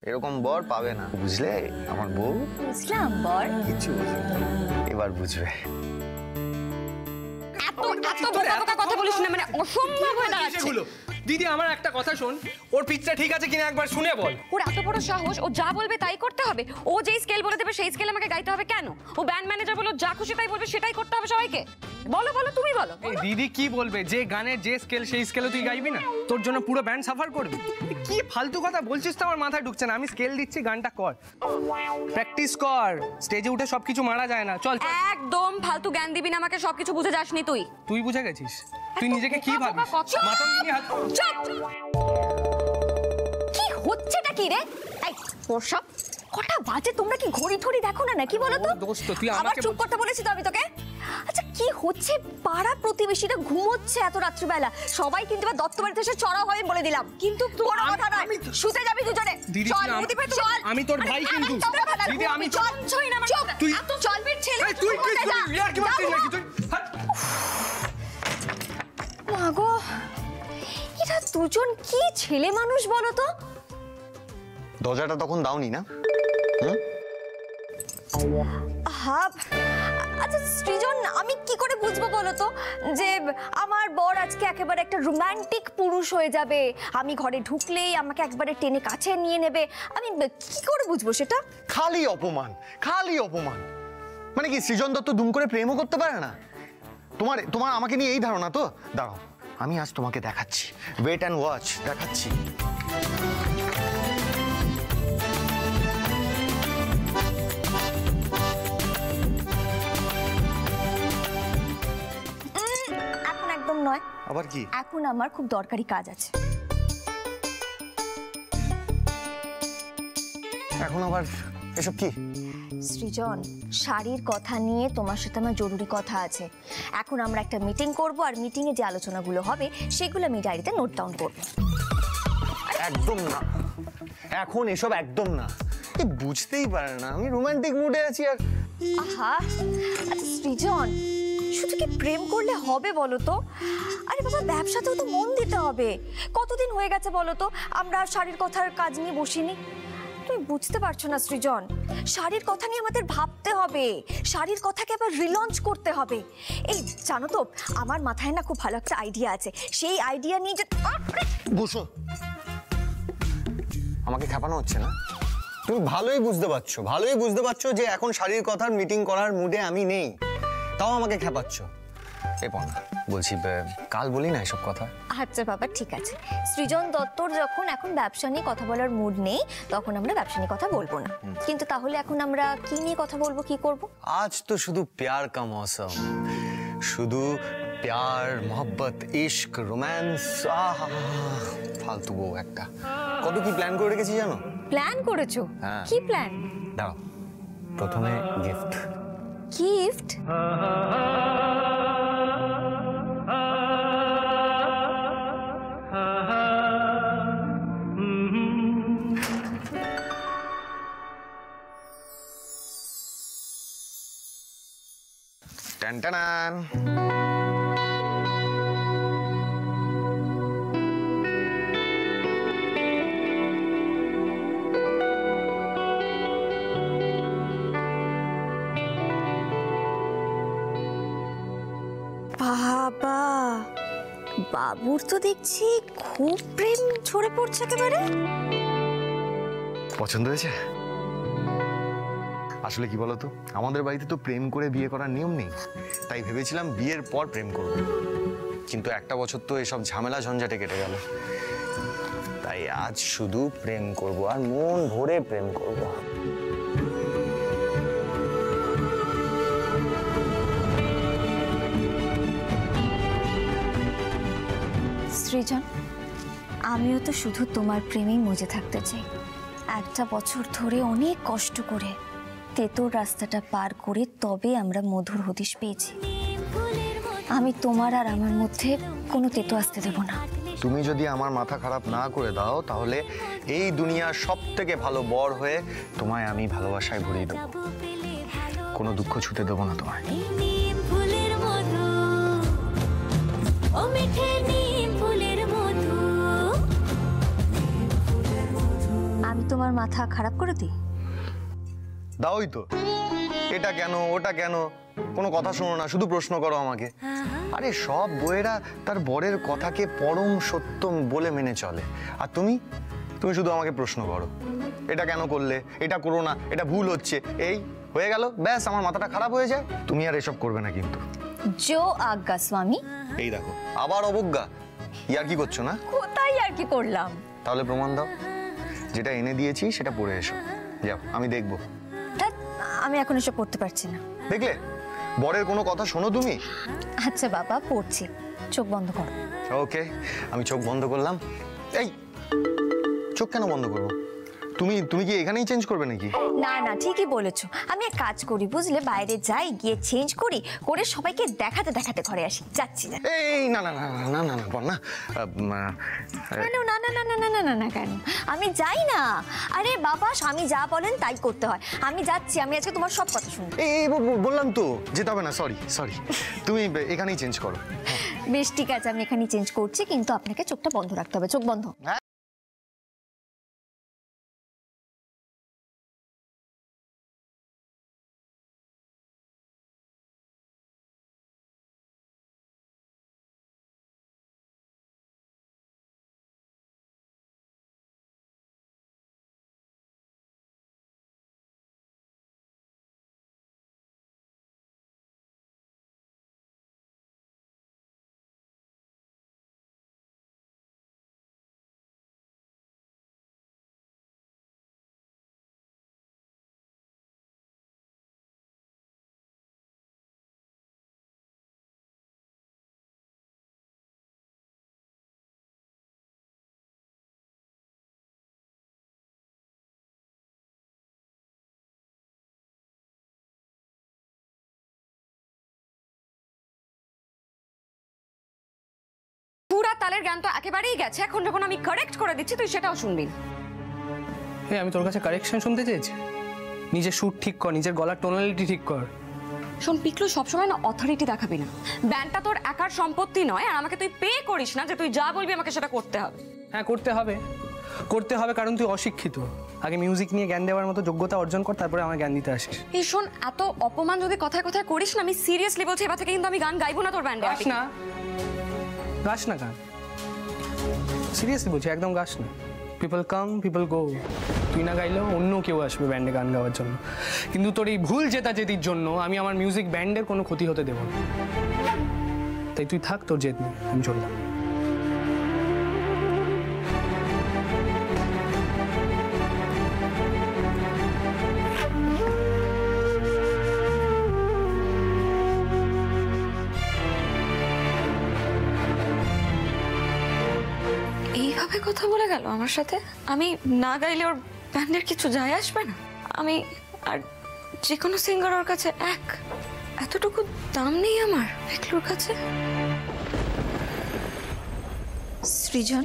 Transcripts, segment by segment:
এরকম বর পাবে না, বুঝলে আমার বউ? বুঝলাম বর। কিছু বুঝবে এবার বুঝবে। কথা বলিস না, মানে অসম্ভব হয়ে দাঁড়াচ্ছে। দিদি আমার একটা কথা শোন, ওর পিচটা ঠিক আছে কিনা একবার শুনে বল। ওর এত বড় সাহস, ও যা বলবে তাই করতে হবে? ও যেই স্কেল বলে দেবে সেই স্কেল আমাকে গাইতে হবে কেন? ও ব্যান্ড ম্যানেজার বলো, যা খুশি তাই বলবে সেটাই করতে হবে সবাইকে? বলো বলো, তুমি বলো। এই দিদি কি বলবে? যে গানের যে স্কেল সেই স্কেলে তুই গাইবি না? তোর জন্য পুরো ব্যান্ড সাফার করবে? কি ফালতু কথা বলছিস তো, আমার মাথায় ঢুকছে না। আমি স্কেল দিচ্ছি, গানটা কর, প্র্যাকটিস কর। স্টেজে উঠে সবকিছু মারা যায় না। চল একদম ফালতু জ্ঞান দিবি না আমাকে, সবকিছু বুঝে যাসনি তুই। তুই বুঝে গেছিস? তুই নিজেকে কি ভাবিস? মাতঙ্গিনী হাত। চুপ! কি হচ্ছেটা কি রে? এই ওসব কটা বাজে, তোমরা কি ঘড়ি ঠড়ি দেখো না নাকি বলো তো? দোস্ত তুই আবার আমাকে চুপ করতে বলেছি তো আমি তোকে। আচ্ছা কি হচ্ছে? পাড়া প্রতিবেশীরা ঘুমোচ্ছে এত রাত্রিবেলা, সবাই কিন্তু এবার দত্ত বাড়িতে এসে চড়া হবে বলে দিলাম। কিন্তু তোর কথা নয়, শুতে যাবি দুজনে। দিদি চল চল, আমি তোর ভাই কিন্তু। দিদি আমি চল ছই না, তুই এত চলবির ছেলে। তুই ইয়ার কি মারছিস নাকি তুই? মাগো, এরা দুজন কি ছেলে মানুষ বলো তো? দরজাটা তখন দাওনি না? হাব। আচ্ছা সৃজন, আমি কি করে বুঝবো বলো তো যে আমার বর আজকে একেবারে একটা রোমান্টিক পুরুষ হয়ে যাবে, আমি ঘরে ঢুকলেই আমাকে একবারে টেনে কাছে নিয়ে নেবে? আমি কি করে বুঝবো সেটা? খালি অপমান, খালি অপমান। মানে কি সৃজন দত্ত দুম করে প্রেমও করতে পারে না? তোমার তোমার আমাকে নিয়ে এই ধারণা তো? দাঁড়াও, আমি আজ তোমাকে দেখাচ্ছি। ওয়েট অ্যান্ড ওয়াচ, দেখাচ্ছি। এখন একদম নয়। আবার কি? এখন আমার খুব দরকারি কাজ আছে। এখন আবার এসব কি? সৃজন, শাড়ির কথা নিয়ে তোমার সাথে আমার জরুরি কথা আছে। এখন আমরা একটা মিটিং করব, আর মিটিংয়ে যে আলোচনাগুলো হবে সেগুলো আমি ডায়েরিতে নোট ডাউন করব। একদম না, এখন এসব একদম না। বুঝতেই পারে না আমি রোমান্টিক মুডে আছি। আর আহা, আচ্ছা সৃজন, শুধু কি প্রেম করলে হবে বলো তো? আরে বাবা, ব্যবসাতেও তো মন দিতে হবে। কতদিন হয়ে গেছে বলো তো আমরা শাড়ির কথার কাজ নিয়ে বসিনি? তুমি বুঝতে পারছো না সৃজন, শাড়ির কথা নিয়ে আমাদের ভাবতে হবে, শাড়ির কথাকে আবার রিলঞ্চ করতে হবে। এই জানো তো, আমার মাথায় না খুব ভালো একটা আইডিয়া আছে। সেই আইডিয়া নিয়ে বসো। আমাকে খেপানো হচ্ছে না? তুমি ভালোই বুঝতে পারছো যে এখন শাড়ির কথার মিটিং করার মুডে আমি নেই, তাও আমাকে খেপাচ্ছ। এ পনা বলছি, কাল বলি না এসব কথা। আচ্ছা বাবা ঠিক আছে, সৃজন দত্তর যখন এখন ব্যবসা নিয়ে কথা বলার মুড নেই, তখন আমরা ব্যবসা নিয়ে কথা বলবো না। কিন্তু তাহলে এখন আমরা কি নিয়ে কথা বলবো, কি করব? আজ তো শুধু প্যার কা মৌসুম, শুধু প্যার, মোহব্বত, ইশক, রোম্যান্স। ফালতু বউ একটা। কত কি প্ল্যান করে রেখেছি জানো? প্ল্যান করেছো? কি প্ল্যান? দাও, প্রথমে গিফট। গিফট? টানটানান। বাবা, বাবুর তো দেখছি খুব প্রেম ঝরে পড়ছে একেবারে। পছন্দ হয়েছে? আসলে কি বলতো, আমাদের বাড়িতে তো প্রেম করে বিয়ে করার নিয়ম নেই, তাই ভেবেছিলাম বিয়ের পর প্রেম করব। কিন্তু একটা বছর তো এসব ঝামেলা ঝঞ্ঝাটে কেটে গেল, তাই আজ শুধু প্রেম করব, আর মন ভরে প্রেম করব। সৃজন, আমিও তো শুধু তোমার প্রেমেই মজে থাকতে চাই। একটা বছর ধরে অনেক কষ্ট করে তেতোর রাস্তাটা পার করে তবে আমরা মধুর হদিশ পেয়েছি। আমি তোমার আর আমার মধ্যে কোনো তেতো আসতে দেব না। তুমি যদি আমার মাথা খারাপ না করে দাও, তাহলে এই দুনিয়ার সব থেকে ভালো বর হয়ে তোমায় আমি ভালোবাসায় ভরিয়ে দেবো। কোনো দুঃখ ছুতে দেবো না তোমায়। আমি তোমার মাথা খারাপ করে দিই? দাওই তো, এটা কেন ওটা কেন, কোনো কথা শোনো না, শুধু প্রশ্ন করো আমাকে। আরে সব বউয়েরা তার বরের কথাকে পরম সত্য বলে মেনে চলে, আর তুমি শুধু আমাকে প্রশ্ন করো, এটা কেন করলে, এটা করো না, এটা ভুল হচ্ছে, এই হয়ে গেল, ব্যাস আমার মাথাটা খারাপ হয়ে যায়। তুমি আর এসব করবে না কিন্তু। জো আজ্ঞা স্বামী। এই দেখো আবার অবজ্ঞা, ইয়ার কি করছো না? কোথায় আর কি করলাম? তাহলে প্রমাণ দাও, যেটা এনে দিয়েছি সেটা পড়ে এসো, যাও আমি দেখবো। ধ্যাৎ, আমি এখন এসব পড়তে পারছি না। দেখলে বরের কোনো কথা শোনো তুমি? আচ্ছা বাবা, পড়ছি, চোখ বন্ধ করো। ওকে, আমি চোখ বন্ধ করলাম। এই চোখ কেন বন্ধ করবো? তুমি কি এখানেই চেঞ্জ করবে নাকি? না না, ঠিকই বলেছো। আমি এক কাজ করি বুঝলে, বাইরে যাই, গিয়ে চেঞ্জ করি, করে সবাইকে দেখাতে দেখাতে ঘরে আসি। যাচ্ছি না। এই না না না না না না বল না। কেন না না না না না না না না কেন? আমি যাই না। আরে বাবা, স্বামী যা বলেন তাই করতে হয়। আমি যাচ্ছি, আমি আজকে তোমার সব কথা শুনবো। এই বললাম তো যেতে হবে না, সরি সরি, তুমি এখানেই চেঞ্জ করো। বেশ ঠিক আছে, আমি এখানেই চেঞ্জ করছি, কিন্তু আপনাকে চোখটা বন্ধ রাখতে হবে। চোখ বন্ধ। পুরা তালের জ্ঞান তো একেবারেই গেছে। এখন যখন আমি কারেক্ট করে দিচ্ছি তুই সেটাও শুনবি। এই আমি তোর কাছে কারেকশন শুনতে চেয়েছি? নিজের সুর ঠিক কর, নিজের গলার টোনালিটি ঠিক কর। শোন পিকলু, সবসময় না অথরিটি দেখাবি না। ব্যান্ডটা তোর একার সম্পত্তি নয়, আর আমাকে তুই পে করিস না যে তুই যা বলবি আমাকে সেটা করতে হবে। হ্যাঁ করতে হবে, করতে হবে, কারণ তুই অশিক্ষিত। আগে মিউজিক নিয়ে জ্ঞান দেওয়ার মতো যোগ্যতা অর্জন কর, তারপরে আমার জ্ঞান দিতে আসিস। এই শোন, এত অপমান যদি কথায় কথায় করিস না, আমি সিরিয়াসলি বলছি এবার থেকে কিন্তু আমি গান গাইবো না তোর ব্যান্ডে। গাস না, গাস না গান, সিরিয়াসলি বলছি, একদম গাস না। পিপল কাম পিপল গো, তুই না গাইলেও অন্য কেউ আসবে ব্যান্ডে গান গাওয়ার জন্য, কিন্তু তোর এই ভুল জেতাজেতির জন্য আমি আমার মিউজিক ব্যান্ডের কোনো ক্ষতি হতে দেবো না। তাই তুই থাক, তোর জেদ নিয়ে আমি চললাম। এইভাবে কথা বলে গেল আমার সাথে। আমি না গাইলে ওর ব্যান্ডের কিছু যায় আসবে না। আমি আর যে কোনো সিঙ্গার ওর কাছে এক, এতটুকু দাম নেই আমার পিকলুর কাছে। সৃজন,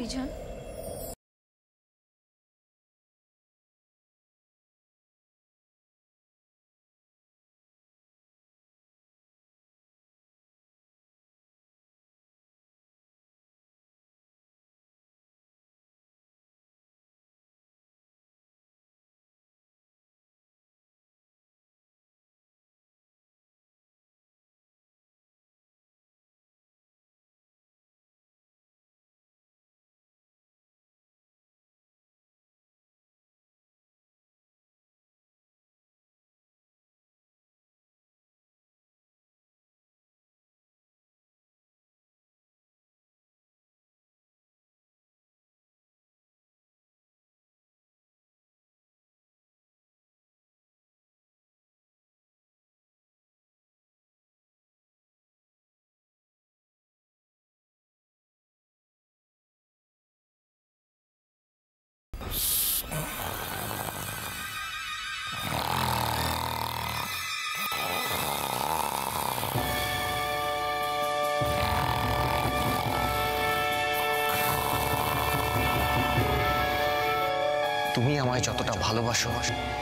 তুমি আমায় যতটা ভালোবাসো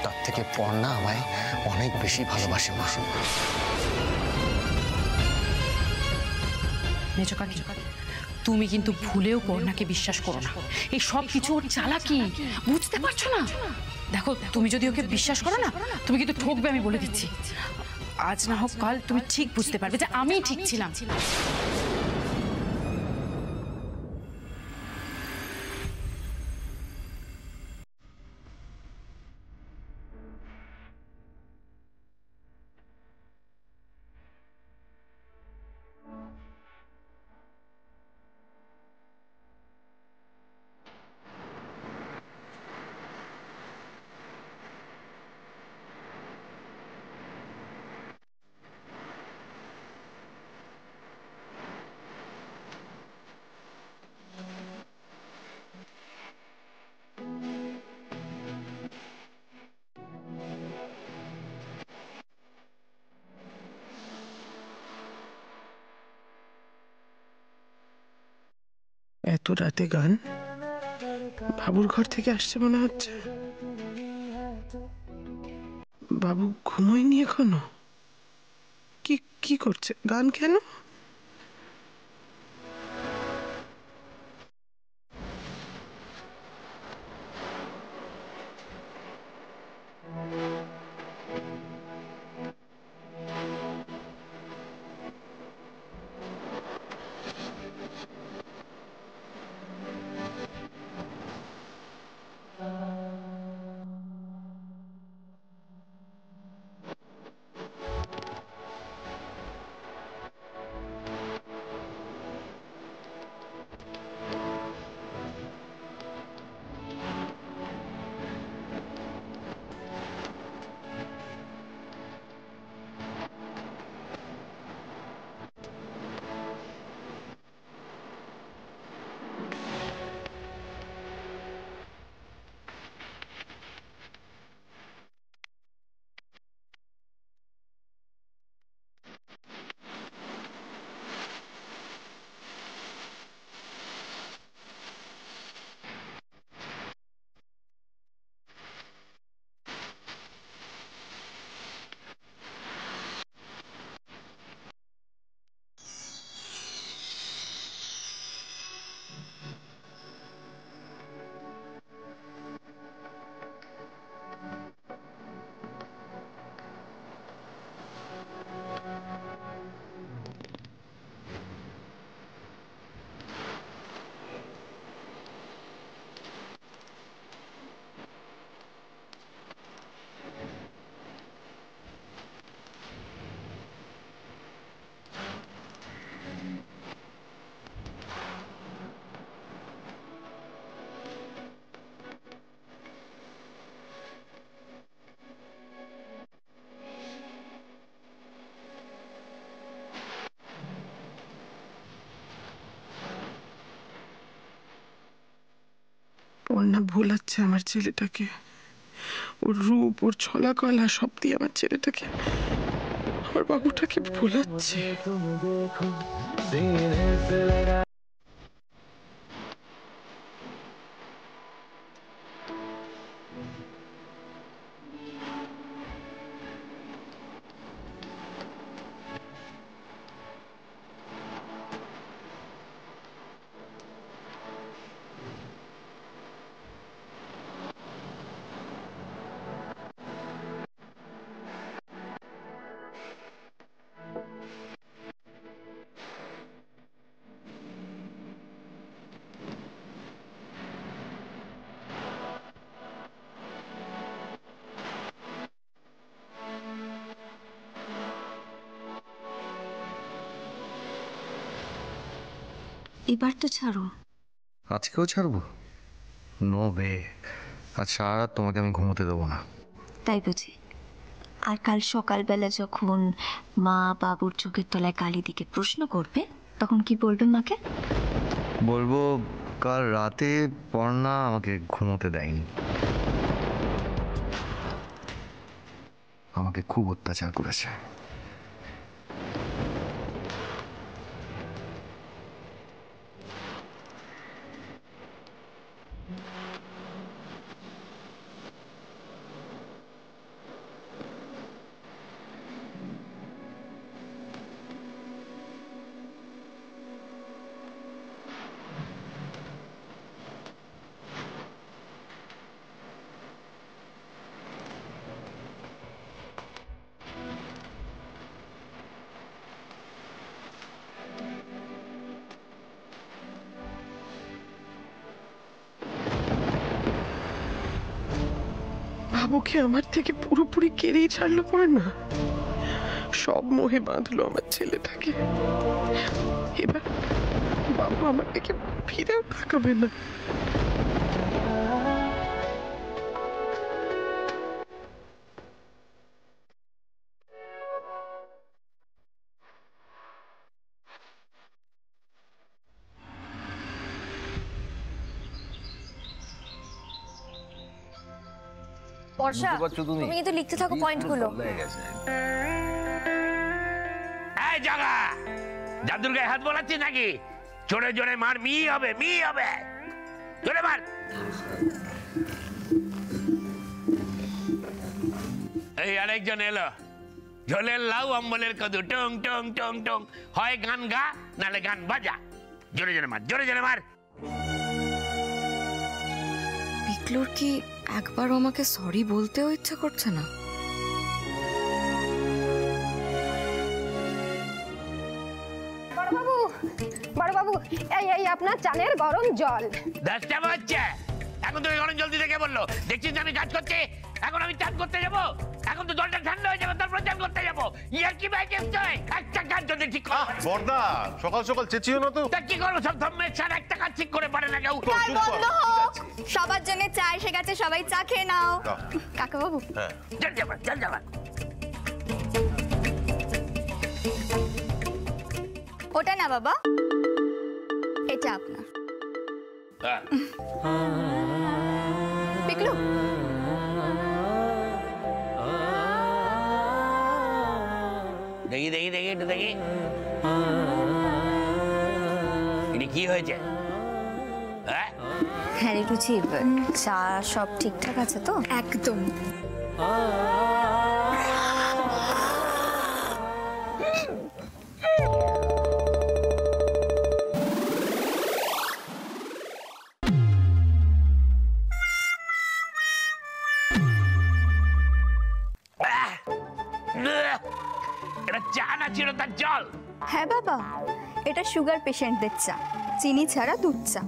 তার থেকে পর্ণা আমায় অনেক বেশি ভালোবাসে। মেজো কাকি, তুমি কিন্তু ভুলেও পর্ণাকে বিশ্বাস করো না, এই সব কিছু ওর চালাকি, বুঝতে পারছো না? দেখো, তুমি যদি ওকে বিশ্বাস করো না, তুমি কিন্তু ঠকবে, আমি বলে দিচ্ছি। আজ না হোক কাল তুমি ঠিক বুঝতে পারবে যে আমি ঠিক ছিলাম। এত রাতে গান বাবুর ঘর থেকে আসছে মনে হচ্ছে। বাবু ঘুমোয়নি এখনো? কি কি করছে? গান কেন? পর্ণা ভোলাচ্ছে আমার ছেলেটাকে, ওর রূপ, ওর ছলা কলা সব দিয়ে আমার ছেলেটাকে, আমার বাবুটাকে ভোলাচ্ছে। এবার তো ছাড়ো। আজকেও ছাড়বো? নো বে। আজ সারা রাত তোমাকে আমি ঘুমোতে দেবো না। তাই বুঝি? আর কাল সকালবেলা যখন মা বাবুর চোখের তলায় কালি দিকে প্রশ্ন করবে, তখন কি বলবে মাকে? বলবো কাল রাতে পর্ণা আমাকে ঘুমোতে দেয়নি, আমাকে খুব অত্যাচার করেছে। বাবুকে আমার থেকে পুরোপুরি কেড়েই ছাড়লো পরে না, সব মোহে বাঁধলো আমার ছেলেটাকে। এবার বাবু আমার দিকে ফিরেও তাকাবে না। বর্ষা, তুমি কিন্তু লিখতে থাকো পয়েন্টগুলো। এই জাগা, জাদুর গায়ে হাত বোলাচ্ছিস নাকি? জোরে জোরে মার, মি হবে, মি হবে, জোরে মার। এই আরেকজন এলো, ঝোলের লাউ অম্বলের কদু, টং টং টং টং। হয় গান গা, নালে গান বাজা। জোরে জোরে মার, জোরে জোরে মার। পিকলুর কি একবারও আমাকে সরি বলতেও ইচ্ছা করছে না? বড় বাবু, এই আপনার চালের গরম জল। 10টা বাজছে, এখন তুমি গরম জল দিতে কে বললো? দেখছিস আমি কাজ করছি, এখন আমি চান করতে যাবো? এখন তো জলটা ঠান্ডা হয়ে যাবে, তারপর চান করতে যাবো। ইয়ার কি ভাই কেমন? একটা কাজ যদি ঠিক করো। বর্দা, সকাল সকাল চেঁচিও না তো। তা কি করবো? সব ধর্মের স্যার একটা কাজ ঠিক করে পারে না কেউ। বন্ধ হোক, সবার জন্য চা এসে গেছে, সবাই চা খেয়ে নাও। কাকা বাবু, চল যাবা, চল যাবা। ওটা না বাবা, এটা আপনার। পিকলু, দেখি দেখি দেখি একটু দেখি, এটা কি হয়েছে? হ্যাঁ রে রুচি, চা সব ঠিকঠাক আছে তো? একদম। এটা চা না ছিল তার জল? হ্যাঁ বাবা, এটা সুগার পেশেন্টদের চা, চিনি ছাড়া দুধ চা।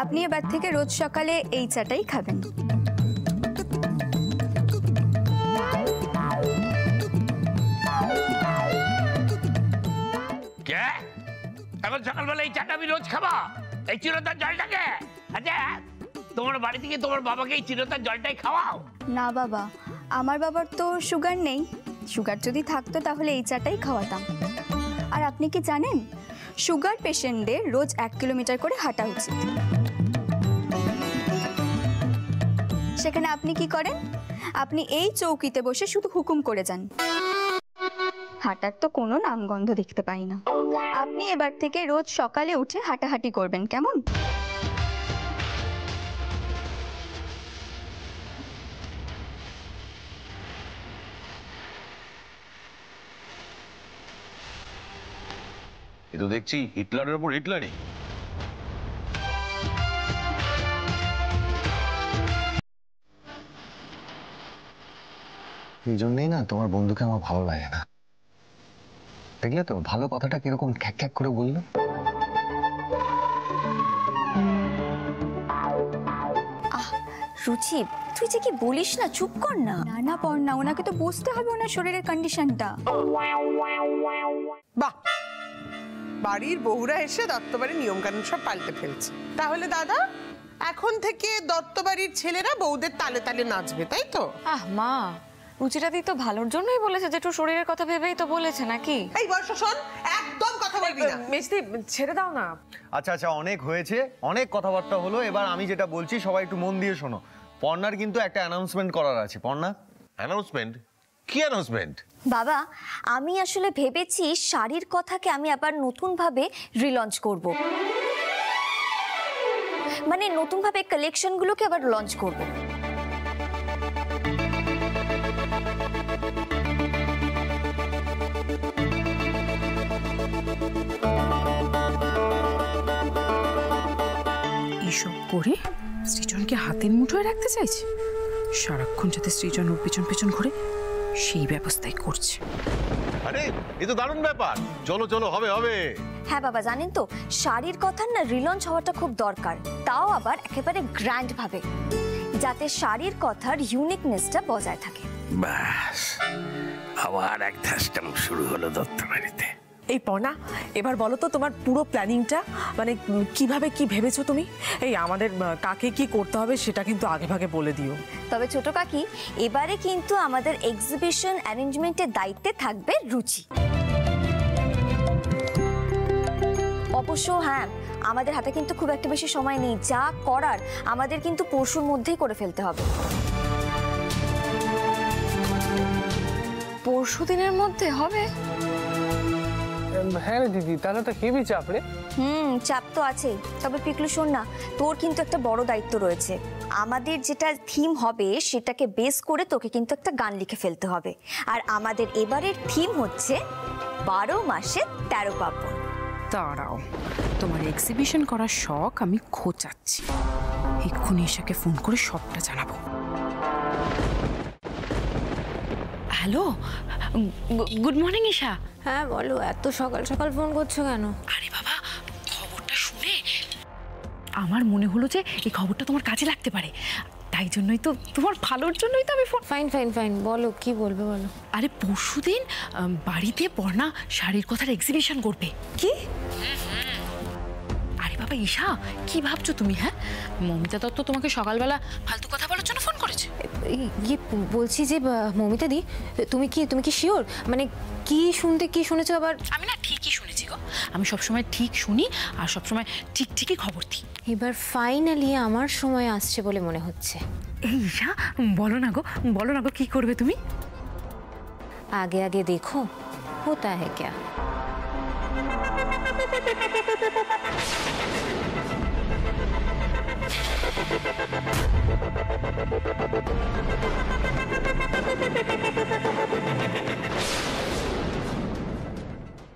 আপনি এবার থেকে রোজ সকালে এই চাটাই খাবেন। কে? এখন সকালবেলা এই চাটা আমি রোজ খাবো? এই চিরতার জলটাকে? আচ্ছা, তোমার বাড়ি থেকে তোমার বাবাকে এই চিরতার জলটাই খাওয়াও? না বাবা, আমার বাবার তো সুগার নেই। সুগার যদি থাকতো তাহলে এই চাটাই খাওয়াতাম। আর আপনি কি জানেন, সুগার পেশেন্টদের রোজ 1 কিলোমিটার করে হাঁটা উচিত। সেখানে আপনি কি করেন? আপনি এই চৌকিতে বসে শুধু হুকুম করে যান। হাঁটার তো কোনো নামগন্ধ দেখতে পাই না। আপনি এবার থেকে রোজ সকালে উঠে হাঁটাহাঁটি করবেন, কেমন? এ তো দেখছি হিটলারের উপর হিটলারই। এই জন্যই না তোমার বন্ধুকে আমার ভালো লাগে না। দেখলে তো ভালো কথাটা কিরকম খ্যাক খ্যাক করে বললো। রুচি, তুই যে কি বলিস না, চুপ কর না। না না পড়না, ওনাকে তো বুঝতে হবে ওনার শরীরের কন্ডিশনটা। বাহ, বাড়ির বউরা এসে দত্তবাড়ির নিয়ম কানুন সব পাল্টে ফেলছে। তাহলে দাদা, এখন থেকে দত্তবাড়ির ছেলেরা বউদের তালে তালে নাচবে, তাই তো? আহ মা, রুচিরাদি তো ভালোর জন্যই বলেছে, যে একটু শরীরের কথা ভেবেই তো বলেছে নাকি? এই বর্ষা শোন, একদম কথা বলবি না। মিষ্টি, ছেড়ে দাও না। আচ্ছা আচ্ছা, অনেক হয়েছে, অনেক কথাবার্তা হলো। এবার আমি যেটা বলছি সবাই একটু মন দিয়ে শোনো। পর্ণার কিন্তু একটা অ্যানাউন্সমেন্ট করার আছে। পর্ণা, অ্যানাউন্সমেন্ট? কি অ্যানাউন্সমেন্ট? বাবা, আমি আসলে ভেবেছি শাড়ির কথাকে আমি আবার নতুন ভাবে রিলঞ্চ করব। মানে নতুন ভাবে কালেকশনগুলোকে আবার লঞ্চ করব। এইসব করে সৃজনকে হাতের মুঠোয় রাখতে চাইছে। সারাক্ষণ যাতে সৃজন ওর পেছন পেছন ঘুরে, সেই ব্যবস্থাই করছে। আরে এ তো দারুণ ব্যাপার। চলো চলো, হবে হবে। হ্যাঁ বাবা, জানেন তো শাড়ির কথা না রিলঞ্চ হওয়াটা খুব দরকার, তাও আবার একেবারে গ্র্যান্ড ভাবে। যাতে শাড়ির কথার ইউনিকনেসটা বজায় থাকে। বাস, আবার এক ধাস্টাম শুরু হলো দত্ত বাড়িতে। এই পর্ণা, এবার বলো তো তোমার পুরো প্ল্যানিংটা, মানে কিভাবে কি ভেবেছো তুমি? এই আমাদের কাকে কি করতে হবে সেটা কিন্তু আগে ভাগে বলে দিও। তবে ছোট কাকি, এবারে কিন্তু আমাদের এক্সিবিশন অ্যারেঞ্জমেন্টের দায়িত্বে থাকবে রুচি। অবশ্য হ্যাঁ, আমাদের হাতে কিন্তু খুব একটা বেশি সময় নেই, যা করার আমাদের কিন্তু পরশুর মধ্যেই করে ফেলতে হবে। পরশু দিনের মধ্যে হবে? হ্যাঁ রে দিদি, তাহলে তো হেভি চাপ রে। চাপ তো আছেই। তবে পিকলু শোন না, তোর কিন্তু একটা বড় দায়িত্ব রয়েছে। আমাদের যেটা থিম হবে সেটাকে বেস করে তোকে কিন্তু একটা গান লিখে ফেলতে হবে। আর আমাদের এবারের থিম হচ্ছে 12 মাসে 13 পার্বণ। দাঁড়াও, তোমার এক্সিবিশন করার শখ আমি খোঁচাচ্ছি। এক্ষুনি ঈশাকে ফোন করে সবটা জানাবো। Hello, good morning Isha. হ্যাঁ বলো, এত সকাল সকাল ফোন করছো কেন? আরে বাবা, খবরটা শুনে আমার মনে হলো যে এই খবরটা তোমার কাজে লাগতে পারে, তাই জন্যই তো, তোমার ভালোর জন্যই তো আমি ফোন। ফাইন ফাইন ফাইন, বলো কি বলবে বলো। আরে পরশুদিন বাড়িতে পর্ণা শাড়ির কথার এক্সিবিশন করবে। কি? আরে বাবা ঈশা, কি ভাবছো তুমি? হ্যাঁ, মমিতা দত্ত তোমাকে সকালবেলা ফালতু কথা বলার জন্য ফোন করেছে। ইয়ে বলছি যে মমিতা দি, তুমি কি শিওর? মানে কি শুনেছো আবার? আমি না ঠিকই শুনেছি গো, আমি সবসময় ঠিক শুনি আর সবসময় ঠিক ঠিকই খবর দিই। এবার ফাইনালি আমার সময় আসছে বলে মনে হচ্ছে। এই ঈশা, বলো না গো কি করবে তুমি? আগে আগে দেখো होता है क्या।